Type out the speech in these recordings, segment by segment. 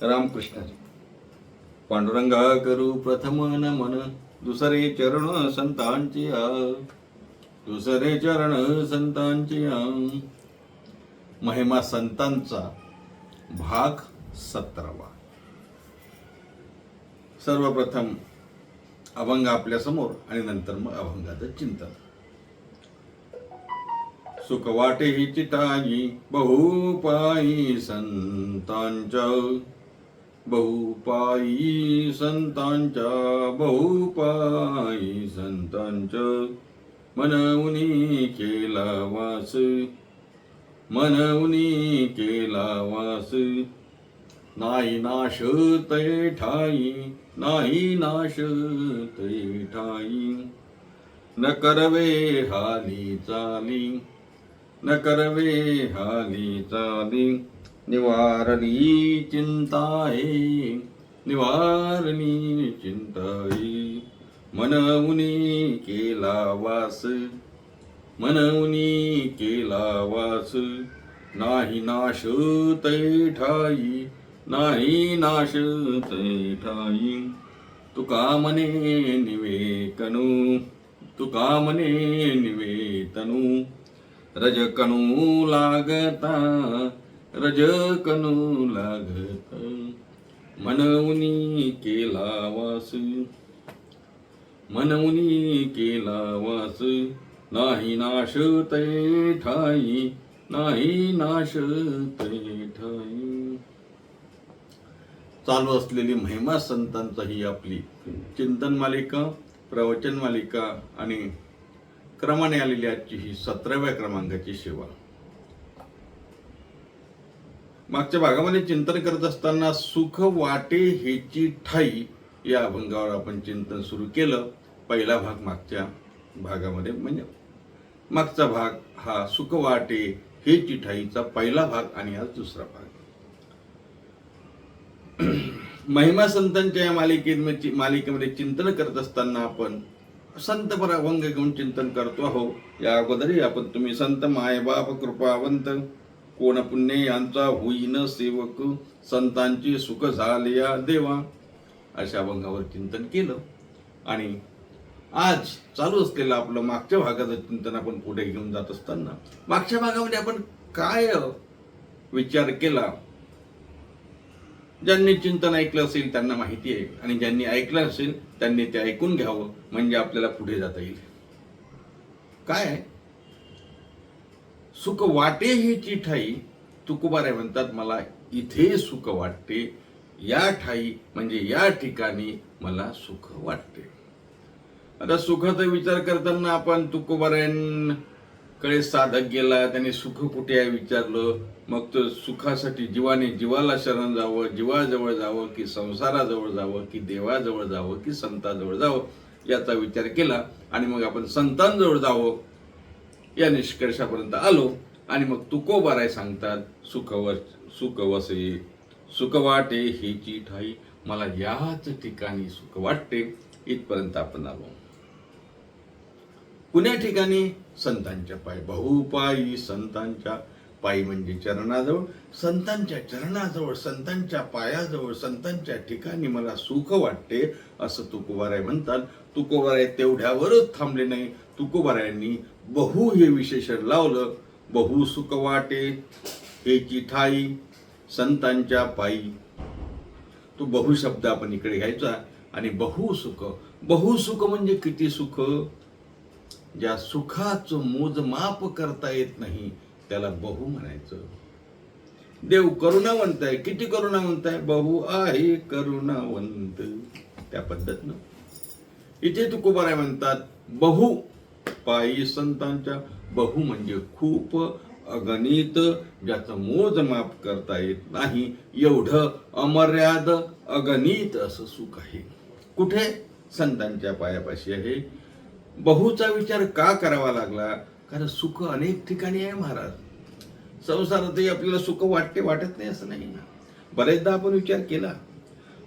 रामकृष्ण. पांडुरंगा करू प्रथम नमन, दुसरे चरण संतांची दुसरे चरण संतांची महिमा संतांचा भाग 17वा. सर्वप्रथम अभंग आपल्या समोर आणि नंतर मग अभंगाचं चिंतन. सुख वाटे ही चिताई बहुपायी संतांच्या, बहुपायी संतांच्या, बहुपायी संतांच्या. मनऊनी केला वास, मनऊनी केला वास. नाही नाश तै ठाई, नाही नाश तै ठाई. न करवे हाली चाली, न करवे हाली चाली. निवारली चिंताये, निवारली चिंताये. मनऊनी केला वास, मनऊनी केला वास. नाही नाश तै ठाई, नाही नाश तै ठाई. तुका मने निवेकनु, तुका मने निवेतनु. रजकणू लागता, रजकणू लागता. मनऊनी केला वास, मनऊनी केला वास. नाही नाश तै ठाई, नाही नाश तै ठाई. चालू असलेली महिमा संतांचा ही आपली चिंतन मालिका, प्रवचन मालिका आणि क्रमाने आलेली आजची ही 17व्या क्रमांकाची सेवा. मागच्या भागामध्ये चिंतन करत असताना सुख वाटे हेची ठाई या अभंगावर आपण चिंतन सुरू केलं. पहिला भाग मागच्या भागामध्ये म्हणजे मागचा भाग हा सुख वाटे हेची ठाईचा पहिला भाग आणि आज दुसरा भाग. महिमा संतांच्या या मालिकेमध्ये चिंतन करत असताना आपण संतपर अभंग घेऊन चिंतन करतो आहो. या अगोदरही आपण तुम्ही संत माय बाप कृपावंत, कोण पुण्य यांचा होईन सेवक, संतांची सुख झाले देवा अशा अभंगावर चिंतन केलं. आणि आज चालू असलेलं आपलं मागच्या भागाचं चिंतन आपण पुढे घेऊन जात असताना मागच्या भागामध्ये आपण काय विचार केला. ज्यांनी चिंतन ऐकलं असेल त्यांना माहिती आहे, आणि ज्यांनी ऐकलं असेल त्यांनी ते ऐकून घ्यावं म्हणजे आपल्याला पुढे जाता येईल. काय सुख वाटे हेची ठाई. तुकोबारे म्हणतात मला इथे सुख वाटते, या ठाई म्हणजे या ठिकाणी मला सुख वाटते. आता सुखाचा विचार करताना आपण तुकोबाऱ्यांकडे साधक गेला, त्यांनी सुख कुठे आहे विचारलं. मग तो सुखासाठी जीवाने जीवाला शरण जावं, जीवाजवळ जावं की संसाराजवळ जावं की देवाजवळ जावं की संताजवळ जावं याचा विचार केला. आणि मग आपण संतांजवळ जावं या निष्कर्षापर्यंत आलो. आणि मग तुकोबाराय सांगतात सुख वसे, सुख वाटे हेची ठाई, मला याच ठिकाणी सुख वाटते. इथपर्यंत आपण आलो. पुण्या ठिकाणी संतांच्या पाय, बहुपायी संतांच्या पायी म्हणजे चरणाजवळ, संतांच्या चरणाजवळ, संतांच्या पायाजवळ, संतांच्या ठिकाणी मला सुख वाटते असं तुकोबाराय म्हणतात. तुकोबाराय तेवढ्यावरच थांबले नाही. तुकोबारायांनी बहु हे विशेषण लावलं. बहु सुख वाटे हेची ठाई, संतांच्या पायी. तो बहु शब्द आपण इकडे घ्यायचा आणि बहुसुख. बहुसुख म्हणजे किती सुख. ज्या सुखाचं मोजमाप करता येत नाही त्याला बहु म्हणायचं. देव करुणावंत आहे. किती करुणावंत आहे. बहु आहे करुणावंत. त्या पद्धतीनं इथे तुकोबाराय म्हणतात बहु पायी संतांच्या. बहु म्हणजे खूप, अगणित, ज्याचं मोजमाप करता येत नाही एवढं अमर्याद अगणित असं सुख आहे. कुठे. संतांच्या पायापाशी आहे. बहुचा विचार का करावा लागला. कारण सुख अनेक ठिकाणी आहे महाराज. संसारातही आपल्याला सुख वाटते, वाटत नाही असं नाही ना. बरेचदा आपण विचार केला.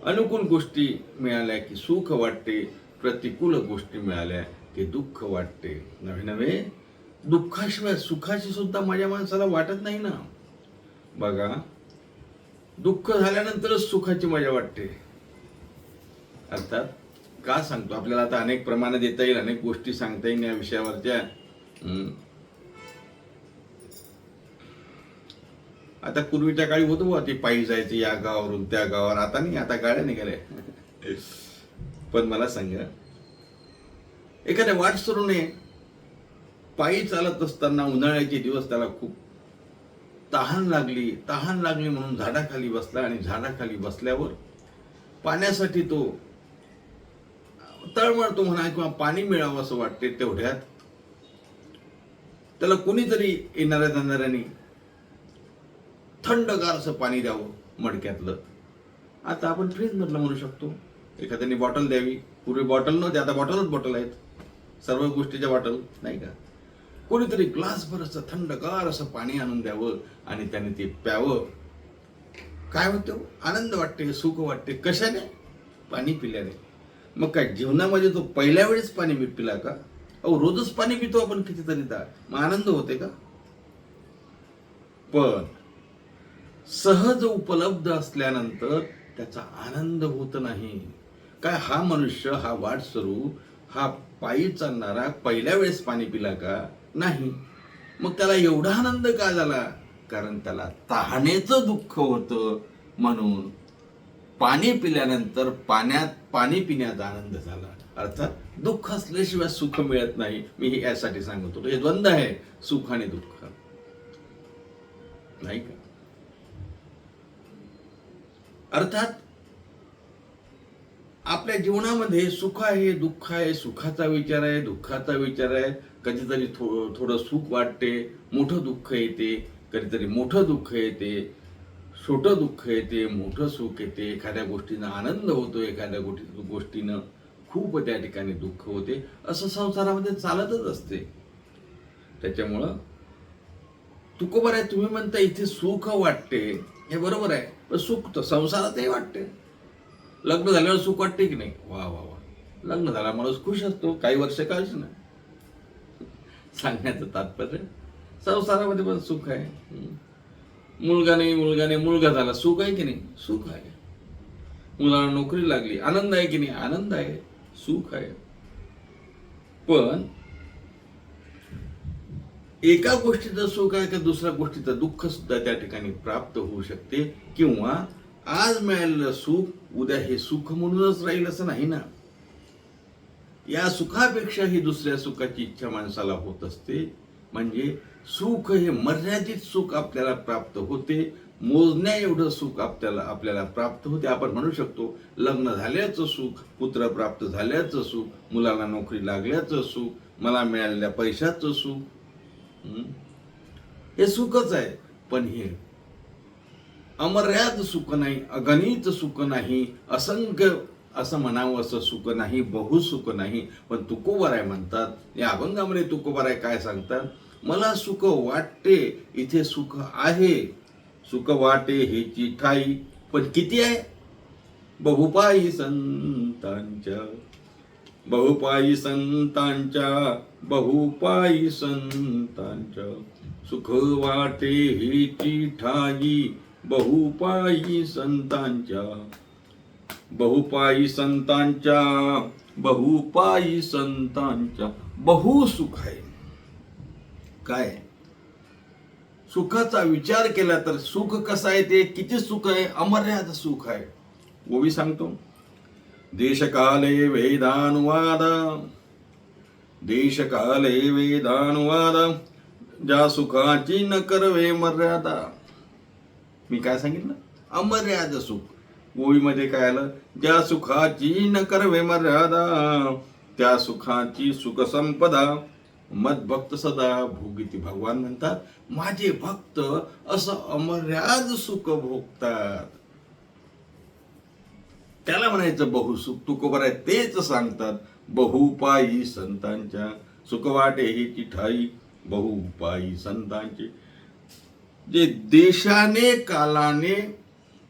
अनुकूल गोष्टी मिळाल्या की सुख वाटते, प्रतिकूल गोष्टी मिळाल्या की दुःख वाटते. नवे नवे दुःखाशिवाय सुखाची सुद्धा माझ्या माणसाला वाटत नाही ना. बघा दुःख झाल्यानंतरच सुखाची मजा वाटते. अर्थात का सांगतो, आपल्याला आता अनेक प्रमाणे देता येईल, अनेक गोष्टी सांगता येईल या विषयावरच्या. आता पूर्वीच्या काळी होतं बुवा ते पायी जायचं या गावावरून त्या गावावर, आता नाही, आता गाड्या निघाल्या. पण मला सांगा, एखाद्या वाटसरूने पायी चालत असताना उन्हाळ्याचे दिवस त्याला खूप तहान लागली म्हणून झाडाखाली बसला, आणि झाडाखाली बसल्यावर पाण्यासाठी तो तळमळतो म्हणा, किंवा पाणी मिळावं असं वाटते. तेवढ्यात त्याला कोणीतरी येणाऱ्या जाणाऱ्याने थंडगार असं पाणी द्यावं मडक्यातलं. आता आपण फ्रीज मधलं म्हणू शकतो. एखाद्याने बॉटल द्यावी. पूर्वी बॉटल नव्हते, आता बॉटल आहेत, सर्व गोष्टीच्या बॉटल, नाही का. कोणीतरी ग्लासभर असं थंडगार असं पाणी आणून द्यावं आणि त्याने ते प्यावं. काय होतं? आनंद वाटते, सुख वाटते. कशाने? पाणी पिल्याने. मग काय जीवनामध्ये तो पहिल्या वेळेस पाणी पिला का? अहो, रोजच पाणी पितो आपण कितीतरी दा, मग आनंद होते का? पण सहज उपलब्ध असल्यानंतर त्याचा आनंद होत नाही. काय हा मनुष्य, हा वाटसरू, हा पायी चालणारा पहिल्या वेळेस पाणी पिला का? नाही. मग त्याला एवढा आनंद का झाला? कारण त्याला तहानेचं दुःख होतं, म्हणून पाणी पिल्यानंतर पाणी पिण्याचा आनंद झाला. अर्थात दुःख असल्याशिवाय सुख मिळत नाही. मी हे यासाठी सांगतो, हे द्वंद्व आहे, सुख आणि दुःख, नाही का. अर्थात आपल्या जीवनामध्ये सुख आहे, दुःख आहे, सुखाचा विचार आहे, दुःखाचा विचार आहे. कधीतरी थोडं सुख वाटते, मोठं दुःख येते, कधीतरी मोठं दुःख येते, छोटं दुःख येते, मोठं सुख येते. एखाद्या गोष्टीनं आनंद होतो, एखाद्या गोष्टीनं खूप त्या ठिकाणी दुःख होते. असं संसारामध्ये चालतच असते. त्याच्यामुळं तुकोबर आहे, तुम्ही म्हणता इथे सुख वाटते, हे बरोबर आहे. पण सुख तर संसारातही वाटते. लग्न झाल्यावर सुख वाटते की नाही? वा वा वा, लग्न झाला माणूस खुश असतो, काही वर्ष काहीच नाही. सांगण्याचं तात्पर्य, संसारामध्ये पण सुख आहे. मुलगा मुलगा झाला, सुख आहे की नाही? सुख आहे. मुलाला नोकरी लागली, आनंद आहे की नाही? आनंद आहे, सुख आहे. पण एका गोष्टीचं सुख आहे, तर दुसऱ्या गोष्टीचं दुःख सुद्धा त्या ठिकाणी प्राप्त होऊ शकते. किंवा आज मिळालेलं सुख उद्या हे सुख म्हणूनच राहील असं नाही ना. या सुखापेक्षा ही दुसऱ्या सुखाची इच्छा माणसाला होत असते. म्हणजे सुख हे मर्यादित सुख आपल्याला प्राप्त होते, मोजण्या एवढं सुख आपल्याला प्राप्त होते. आपण म्हणू शकतो लग्न झाल्याचं सुख, पुत्र प्राप्त झाल्याचं सुख, मुलाला नोकरी लागल्याचं सुख, मला मिळालेल्या पैशाचं सुख, हे सुखच आहे. पण हे अमर्याद सुख नाही, अगणित सुख नाही, असंख्य असं म्हणावं असं सुख नाही, बहुसुख नाही. पण तुकोबार आहे म्हणतात, या अभंगामध्ये तुकोबार आहे काय सांगतात? मला सुख वाटते, इथे सुख आहे, सुख वाटे हेची ठाई, पण किती आहे? बहुपायी संतांच्या, बहुपायी संतांच्या, बहुपायी संतांच्या, सुख वाटे हेची ठाई, बहुपायी संतांच्या, बहुपायी संतांच्या, बहुपायी संतांच्या. बहुसुख आहे. काय? सुखाचा विचार केला तर सुख कसं आहे, ते किती सुख आहे? अमर्याद सुख आहे. ओवी सांगतो, देशकाले वेदानुवाद, देशकाले वेदानुवाद, ज्या सुखाची न करवे मर्यादा. मी काय सांगितलं? अमर्याद सुख. ओवीमध्ये काय आलं? ज्या सुखाची न करवे मर्यादा, त्या सुखाची सुख संपदा, मदभक्त सदा भोगिती. भगवान म्हणतात, माझे भक्त असं अमर्याद सुख भोगतात. त्याला म्हणायचं बहुसुख. तुकोबर आहे तेच सांगतात, बहुपायी संतांच्या, सुख वाटे ही ठाई, बहुपायी संतांचे. जे देशाने कालाने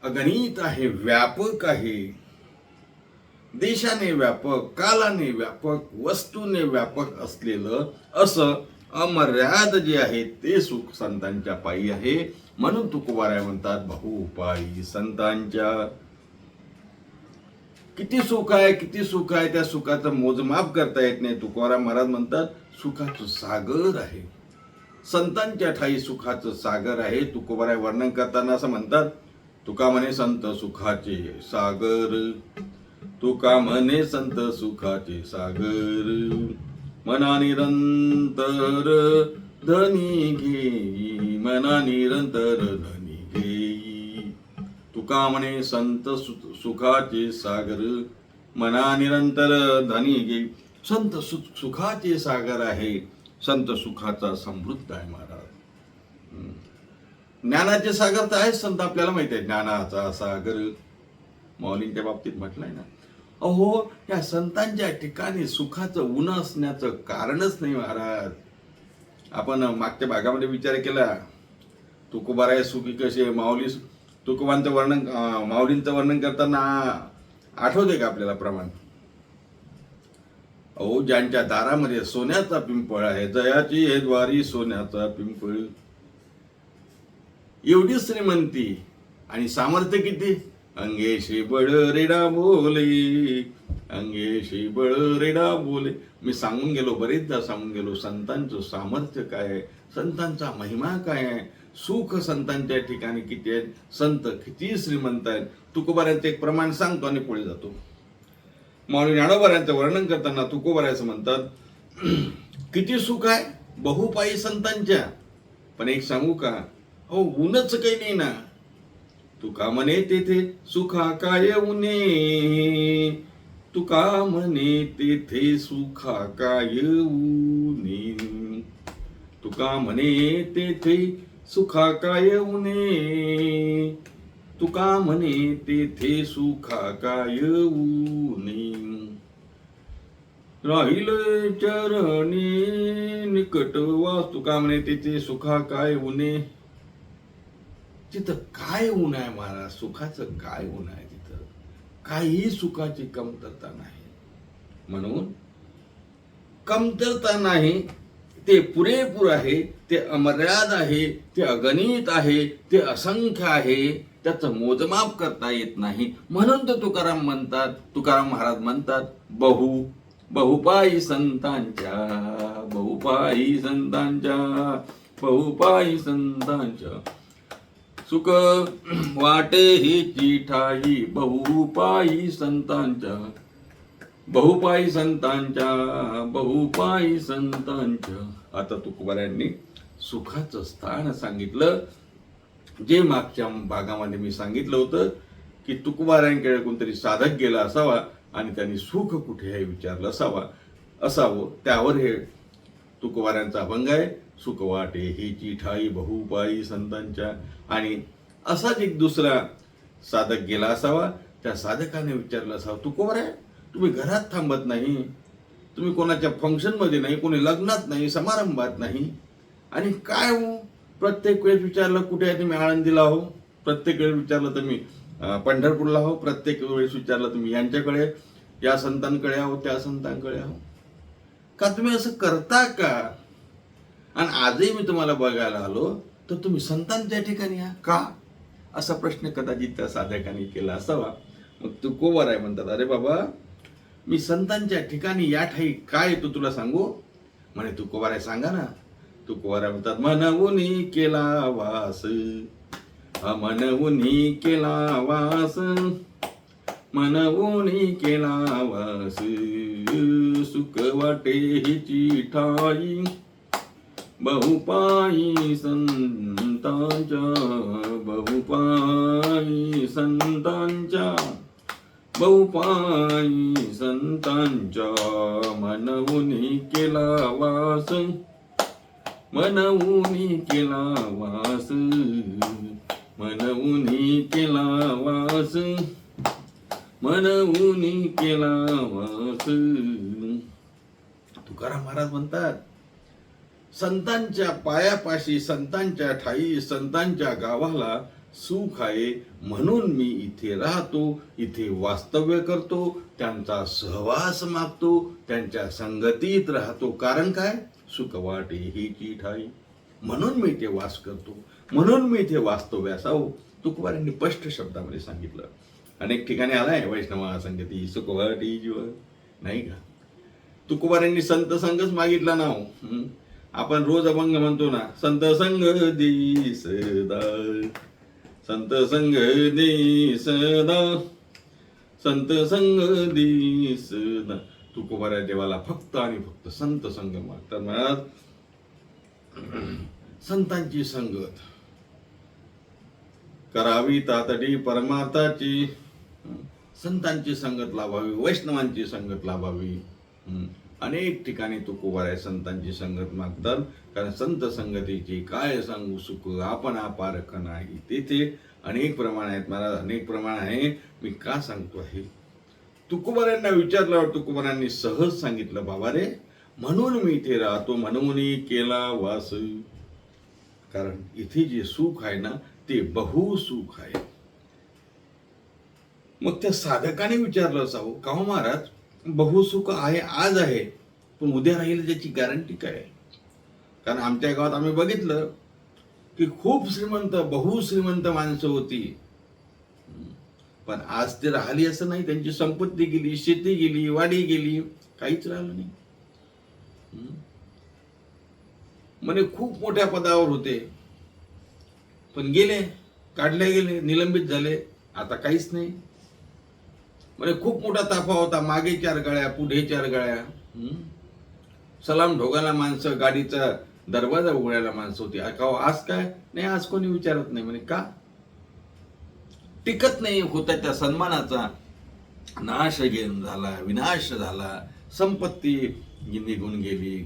अगणित आहे, व्यापक आहे. देशाने व्यापक, कालाने व्यापक, वस्तूने व्यापक असलेलं असं अमर्याद जे आहे ते सुख संतांच्या पायी आहे. म्हणून तुकोबाराय म्हणतात बहुपायी संतांच्या. किती सुख आहे, किती सुख आहे, त्या सुखाचं मोजमाप करता येत नाही. तुकाराम महाराज म्हणतात सुखाचं सागर आहे, संतांच्या ठाई सुखाचं सागर आहे. तुकोबाराय वर्णन करताना असं म्हणतात, तुका म्हणे संत सुखाचे सागर, तुका म्हणे संत सुखाचे सागर, मना निरंतर धनी घेई, मना निरंतर धनी घेई. तुका म्हणे संत सुखाचे सागर, मना निरंतर धनी घेई. संत सुखाचे सागर आहे, संत सुखाचा समृद्ध आहे महाराज. ज्ञानाचे सागर तर आहेच संत, आपल्याला माहिती आहे ज्ञानाचा सागर माऊलींच्या बाबतीत म्हटलंय ना. अहो, या संतांच्या ठिकाणी सुखाचं ऊन असण्याचं कारणच नाही महाराज. आपण मागच्या भागामध्ये विचार केला, तुकोबाराय सुखी कसे, माऊली तुकोबांचं वर्णन, माऊलींचं वर्णन करताना आठवते का आपल्याला प्रमाण? अहो, ज्यांच्या दारामध्ये सोन्याचा पिंपळ आहे, जयाची हे द्वारी सोन्याचा पिंपळ, एवढी श्रीमंती आणि सामर्थ्य किती? अंगेशी बळ रेडा बोले, अंगेशी बळ रेडा बोले. मी सांगून गेलो, बरेचदा सांगून गेलो, संतांचं सामर्थ्य काय आहे, संतांचा महिमा काय आहे, सुख संतांच्या ठिकाणी किती आहे, संत किती श्रीमंत आहेत. तुकोबारायांचं एक प्रमाण सांगतो आणि पुढे जातो. माऊली ज्ञानोबारायांचं वर्णन करताना तुकोबारायचं म्हणतात किती सुख आहे बहुपायी संतांच्या. पण एक सांगू का, हो ऊनच काही नाही ना. तुका म्हणे तेथे सुखा काय ऊने, तुका म्हणे तेथे सुखा काय ऊने, तुका म्हणे तेथे सुखा काय ऊने, तुका म्हणे तेथे सुखा काय ऊने. राहिले चरणी निकट वास, तुका म्हणे तेथे सुखा काय ऊने. तिथं काय ऊन आहे महाराज, सुखाचं काय ऊन आहे तिथं, काही सुखाची कमतरता नाही. म्हणून कमतरता नाही, ते पुरेपूर आहे, ते अमर्याद आहे, ते अगणित आहे, ते असंख्य आहे, त्याचं मोजमाप करता येत नाही. म्हणून तर तुकाराम म्हणतात, तुकाराम महाराज म्हणतात बहुपायी संतांच्या, बहुपायी संतांच्या, बहुपायी संतांच्या सुख वाटे ही ठाई, बहुपायी संतांच्या, बहुपायी संतांच्या, बहुपायी संतांच्या. आता तुकोबारायांनी सुखाचं स्थान सांगितलं. जे मागच्या भागामध्ये मी सांगितलं होतं की तुकोबारायांकडे कोणतरी साधक गेला असावा आणि त्यांनी सुख कुठे आहे विचारलं असावं, त्यावर हे तुकोबारायांचा अभंग आहे. सुख वाटे ही ठाई बहुपायी संतांच्या. आणि असाच एक दुसरा साधक गेला असावा, त्या साधकाने विचारलं असावं, तुकोबाराय तुम्ही घरात थांबत नाही, तुम्ही कोणाच्या फंक्शनमध्ये नाही, कोणी लग्नात नाही, समारंभात नाही, आणि काय हो प्रत्येक वेळेस विचारलं कुठे आहे तुम्ही, आळंदीला हो, प्रत्येक वेळेस विचारलं तुम्ही पंढरपूरला हो, प्रत्येक वेळेस विचारलं तुम्ही यांच्याकडे, या संतांकडे आहो, त्या संतांकडे आहो, का तुम्ही असं करता का? आणि आजही मी तुम्हाला बघायला आलो तर तुम्ही संतांच्या ठिकाणी या का, असा प्रश्न कदाचित त्या साधकाने केला असावा. मग तुकोबाराय म्हणतात, अरे बाबा मी संतांच्या ठिकाणी या ठाई काय येतो तुला सांगू? म्हणे तुकोबाराय सांगा ना. तुकोबाराय म्हणतात, मनवुनी केला वास, मनवुनी केला वास, मनवुनी केला वास, सुख वाटे हिची ठाई बहुपायी संतांच्या, बहुपायी संतांच्या, बहुपायी संतांच्या. मनवुनी केला वास, मनवुनी केला वास, मनवुनी केला वास, मनवुनी केला वास. तुकाराम महाराज म्हणतात, संतांच्या पायापाशी, संतांच्या ठाई, संतांच्या गावाला सुख आहे म्हणून मी इथे राहतो, इथे वास्तव्य करतो, त्यांचा सहवास मागतो, त्यांच्या संगतीत राहतो. कारण काय? सुख वाटे हीची ठाई, म्हणून मी इथे वास करतो, म्हणून मी इथे वास्तव्यास आहो. तुकोबारांनी स्पष्ट शब्दामध्ये सांगितलं. अनेक ठिकाणी आलाय वैष्णवा संगती सुख वाटी जीव, नाही का? तुकोबारांनी संत संगच मागितला ना हो. आपण रोज अभंग म्हणतो ना, संत संग दी सदा, संत संग दी सदा, संत संग दी सदा. तुकोबारा देवाला फक्त आणि फक्त संत संग मागतात. महाराज संतांची संगत करावी तातडी परमार्थाची, संतांची संगत लाभावी, वैष्णवांची संगत लाभावी. अनेक ठिकाणी तुकोबारा संतांची संगत मागतात. कारण संत संगतीची काय सांगू सुख, आपण पारख नाही. तेथे अनेक प्रमाण आहेत महाराज, अनेक प्रमाण आहे. मी का सांगतो आहे? तुकोबारांना विचारल्यावर तुकोबारांनी सहज सांगितलं, बाबा रे, म्हणून मी इथे राहतो, म्हणून केला वास. कारण इथे जे सुख आहे ना ते बहुसुख आहे. मग त्या साधकाने विचारलं असावं, का हो महाराज, बहुसुख आहे, आज आहे, पण उद्या राहील त्याची गॅरंटी काय? कारण आमच्या गावात आम्ही बघितलं की खूप श्रीमंत, बहुश्रीमंत माणसं होती, पण आज ते राहिली असं नाही. त्यांची संपत्ती गेली, शेती गेली, वाडी गेली, काहीच राहिलं नाही. म्हणे खूप मोठ्या पदावर होते, पण गेले, काढले गेले, निलंबित झाले, आता काहीच नाही. म्हणजे खूप मोठा ताफा होता, मागे 4 गाड्या, पुढे 4 गाड्या, सलाम ढोगाला माणसं, गाडीचा दरवाजा उघडायला माणसं होती. आज काय नाही, आज कोणी विचारत नाही. म्हणे का? टिकत नाही होता, त्या सन्मानाचा नाश झाला, विनाश झाला, संपत्ती निघून गेली.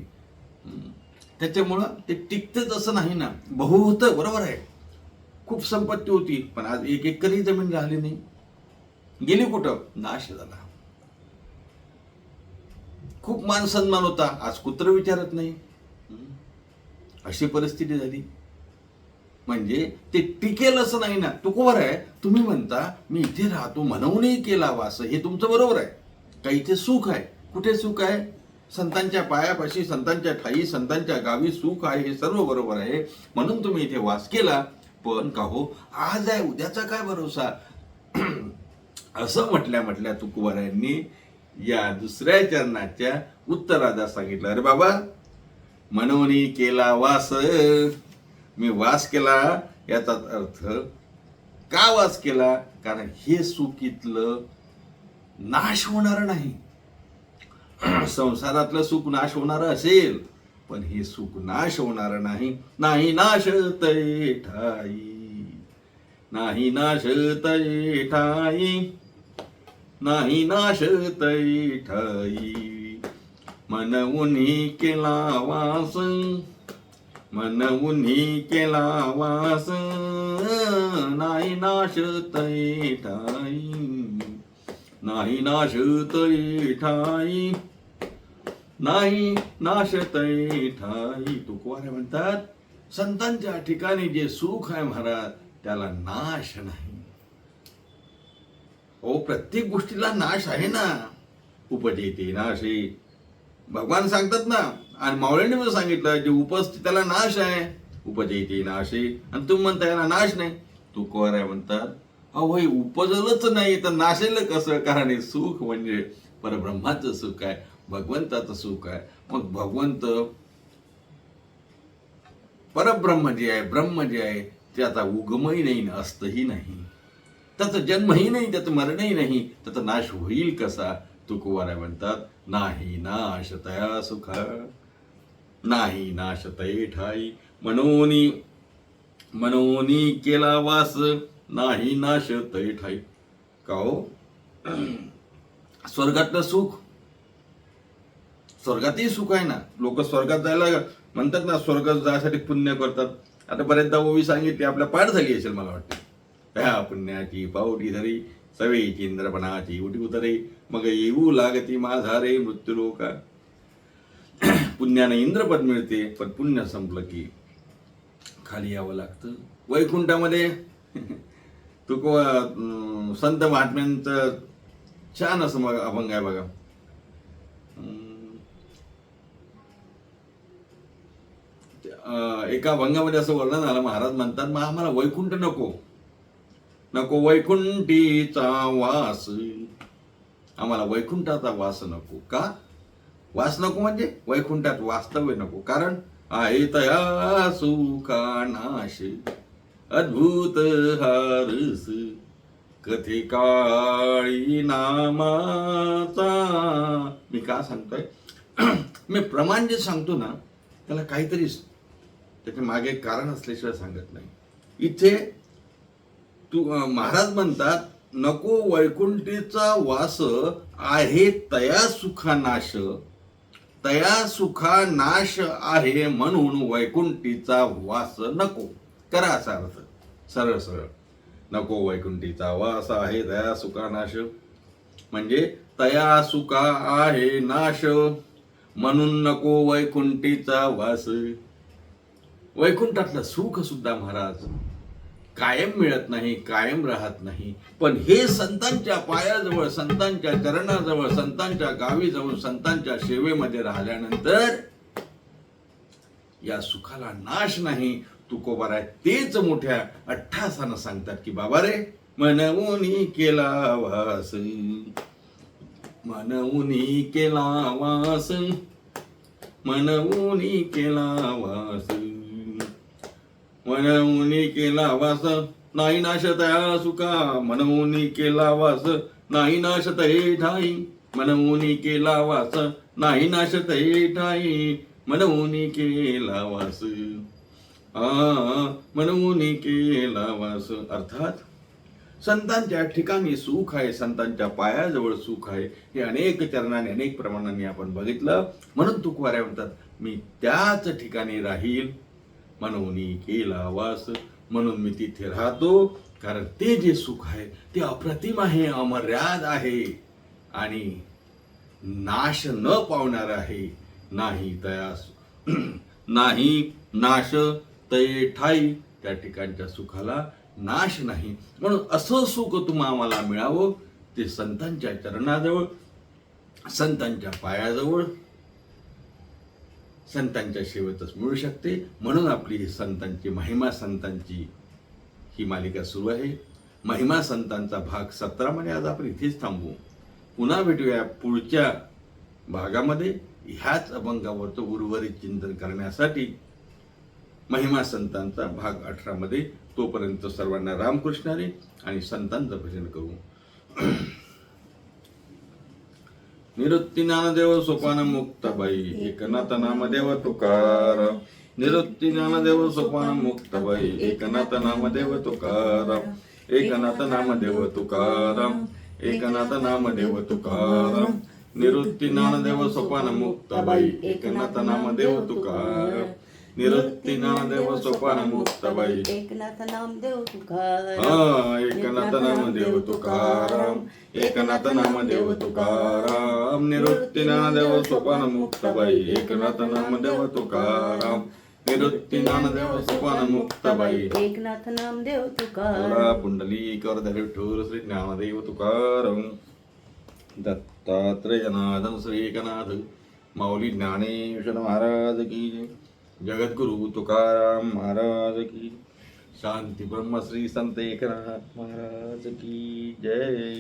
त्याच्यामुळं ते टिकतच असं नाही ना. बहु होतं, बरोबर आहे, खूप संपत्ती होती, पण आज एक एकरही जमीन राहिली नाही, गेली कुठं? नाश झाला. खूप मान सन्मान होता, आज कुत्र विचारत नाही. अशी परिस्थिती झाली. म्हणजे ते टिकेल असं नाही ना. तुकोबार आहे, तुम्ही म्हणता मी इथे राहतो म्हणूनही केला वास, हे तुमचं बरोबर आहे. का इथे सुख आहे? कुठे सुख आहे? संतांच्या पायापाशी, संतांच्या ठाई, संतांच्या गावी सुख आहे, हे सर्व बरोबर आहे, म्हणून तुम्ही इथे वास केला. पण का हो, आज आहे, उद्याचा काय भरोसा? असं म्हटल्या तुकोबारांनी या दुसऱ्या चरणाच्या उत्तरादा सांगितलं, अरे बाबा, म्हणून केला वास, मी वास केला. याचा अर्थ का वास केला? कारण हे सुख इथलं नाश होणार नाही. संसारातलं सुख नाश होणार असेल, पण हे सुख नाश होणार नाही. नाही नाश तै ठाई, नाही नाश तै ठाई, नाही नाश तै ठाई. मनवुनी केला वास, मनवुनी केला वास, नाही नाश तै ठाई, नाही नाश तै ठाई, नाही नाश तै ठाई. तुकोबार म्हणतात, संतांच्या ठिकाणी जे सुख आहे महाराज, त्याला नाश नाही. हो, प्रत्येक गोष्टीला नाश आहे ना. उपजेते नाशे, भगवान सांगतात ना, आणि मावळ्यांनी पण सांगितलं, जे उपजते त्याला नाश आहे. उपजेते नाशे, आणि तुम्ही म्हणता याला नाश नाही. तुकोबार म्हणतात, अहो हे उपजलंच नाही तर नाशेल कसं? कारण हे सुख म्हणजे परब्रह्माचं सुख आहे, भगवंताचं सुख आहे. मग भगवंत परब्रह्म जे आहे, ब्रह्म जे आहे, त्याचा उगमही नाही, असतही नाही, त्याचा जन्मही नाही, त्याचं मरणही नाही, त्याचा नाश होईल कसा? तुकोबार म्हणतात, नाही नाश तया सुख, नाही नाश तै ठाई. मनोनी केला वास, नाही नाश तै ठाई. का हो, स्वर्गातलं सुख, स्वर्गातही सुख आहे ना. लोक स्वर्गात जायला म्हणतात ना, स्वर्गात जायसाठी पुण्य करतात. आता बरेचदा ओवी सांगितली, आपल्या पाठ झाली असेल मला वाटतं. त्या पुण्याची पावटी धरी, सवेची इंद्रपणाची उठी उतरे, मग येऊ लागती माझा रे मृत्यूलोका. पुण्याने इंद्रपद मिळते, पण पुण्य संपलं की खाली यावं लागतं. वैकुंठामध्ये संत महात्म्यांचं छान असं मग अभंग आहे बघा. एका अभंगामध्ये असं वर्णन आलं, महाराज म्हणतात, मग आम्हाला वैकुंठ नको, नको वैकुंठीचा वास, आम्हाला वैकुंठाचा वास नको. का वास नको म्हणजे वैकुंठात वास्तव्य नको, कारण आहे तया सुखा नाश, अद्भुत हारस कथे काळी नामाचा. मी का सांगतोय, मी प्रमाण जे सांगतो ना त्याला काहीतरी त्याच्या मागे कारण असल्याशिवाय सांगत नाही. इथे महाराज म्हणतात, नको वैकुंठीचा वास, आहे तया सुखा नाश, तया सुखा नाश आहे म्हणून वैकुंठीचा वास नको. करा असा अर्थ सरळ सरळ. नको वैकुंठीचा वास आहे तया सुखा नाश, म्हणजे तया सुखा आहे नाश म्हणून नको वैकुंठीचा वास. वैकुंठातलं सुख सुद्धा महाराज कायम मिळत नाही, कायम राहत नाही. पण हे संतांच्या पायाजवळ, संतांच्या चरणाजवळ, संतांच्या गावी जाऊन संतांच्या सेवेमध्ये राहिल्यानंतर या सुखाला नाश नाही. तुकोबाराय तेच मोठ्या अट्टहासानं सांगतात की बाबा रे, मनवुनी केला वास, मनवुनी केला वास, मनवुनी केला वास, मनवुनी केला वास, नाही नाश तया सुखा, मनवुनी केला वास, नाही नाश तये ठाई, मनवुनी केला वास, नाही नाश तये ठाई, मनवुनी केला वास, मनवुनी केला वास. अर्थात संतांच्या ठिकाणी सुख आहे, संतांच्या पायाजवळ सुख आहे. हे अनेक चरणाने, अनेक प्रमाणाने आपण बघितलं. म्हणून तुकोबाराय म्हणतात, मी त्याच ठिकाणी राहील, मनवुनी केला वास, म्हणून मी तिथे राहतो. कारण ते जे सुख आहे ते अप्रतिम आहे, अमर्याद आहे आणि नाश न पावणार आहे. नाही तयास नाही नाश तये ठाई, त्या ठिकाणच्या सुखाला नाश नाही. म्हणून असं सुख तुम्हा आम्हाला मिळावं ते संतांच्या चरणाजवळ, संतांच्या पायाजवळ, संतांच्या सेवेतच मिळू शकते. म्हणून आपली ही संतांची महिमा, संतांची ही मालिका सुरू आहे. महिमा संतांचा भाग 17 मध्ये आज आपण इथेच थांबू. पुन्हा भेटूया पुढच्या भागामध्ये ह्याच अभंगावरचं उर्वरित चिंतन करण्यासाठी, महिमा संतांचा भाग 18 मध्ये. तोपर्यंत सर्वांना रामकृष्ण हरी आणि संतांचं भजन करू. निवृत्ती ज्ञानदेव सोपान मुक्ताबाई, एकनाथ नामदेव तुकाराम, निवृत्ती ज्ञानदेव सोपान मुक्ताबाई, एकनाथ नामदेव तुकाराम, एकनाथ नामदेव तुकाराम, एकनाथ नामदेव तुकाराम, निवृत्ती ज्ञानदेव सोपान मुक्ताबाई, एकनाथ नामदेव तुकाराम, निवृत्ती ज्ञानदेव सोपान मुक्ताबाई, एकनाथ नामदेव तुकाराम, एकनाथ नामदेव तुकाराम, एकनाथ नामदेव तुकाराम, निवृत्ती ज्ञानदेव सोपान मुक्ताबाई, एकनाथ नामदेव तुकाराम, निवृत्ती ज्ञानदेव सोपान मुक्ताबाई, एकनाथ नामदेव तुकाराम. पुंडलिक वरदहरि विठ्ठल श्री ज्ञानदेव तुकाराम. दत्तात्रेयनाथ श्री एकनाथ माऊली ज्ञानेश्वर महाराज की जय. जगद्गुरु तुकाराम महाराज की. शांती ब्रह्मश्री संत एकनाथ महाराज की जय.